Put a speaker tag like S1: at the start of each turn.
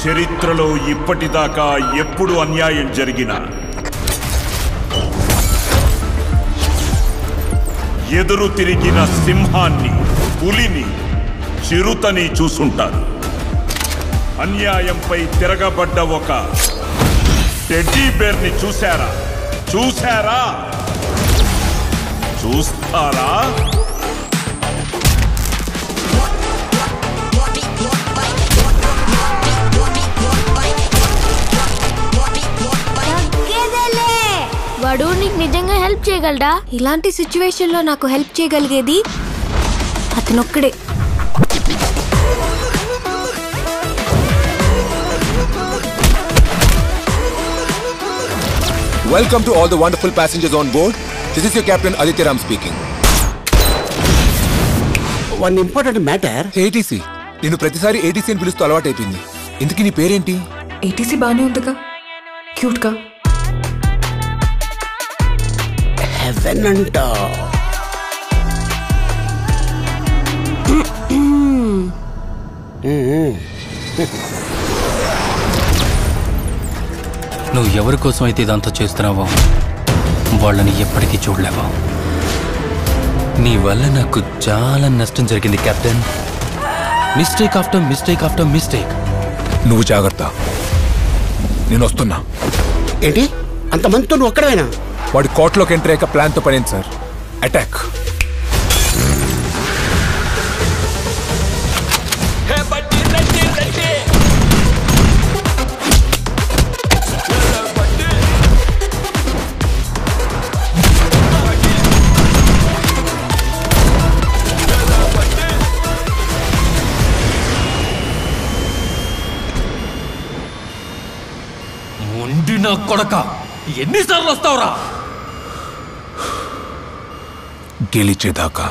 S1: చరిత్రలో ఇప్పటిదాకా ఎప్పుడు అన్యాయం జరిగినా ఎదురు తిరిగిన సింహాన్ని, పులిని, చిరుతని చూసుంటారు. అన్యాయంపై తిరగబడ్డ ఒక టెడ్డీ బేర్ని చూశారా? చూస్తారా?
S2: వాడు నీకు నిజంగా హెల్ప్ చేయగలడా?
S3: ఇలాంటి సిచ్యువేషన్ లో నాకు హెల్ప్ చేయగలిగేది అతనొక్కడే.
S4: Welcome to all the wonderful passengers on board. This is your captain Aditya Ram speaking.
S5: One important matter.
S4: ATC. నేను ప్రతిసారి ATC అని పిలుస్తూ అలవాటైపోయింది. ఇంతకీ నీ పేరేంటి?
S6: ATC బానే ఉందిగా, క్యూట్ గా.
S5: హెవెన్ అంట.
S7: నువ్వు ఎవరి కోసం అయితే ఇదంతా చేస్తున్నావో వాళ్ళని ఎప్పటికీ చూడలేవా. నీ వల్ల నాకు చాలా నష్టం జరిగింది captain. Mistake after mistake after mistake.
S4: నువ్వు జాగ్రత్త, నేను వస్తున్నా.
S5: ఏంటి అంతమందితో నువ్వు ఒక్కడైనా?
S4: వాడి కోర్టులోకి ఎంటర్ అయ్యాక ప్లాన్తో పడింది సార్. అటాక్.
S7: నా కొడక, ఎన్నిసార్లు వస్తావురా?
S4: గెలిచేదాకా.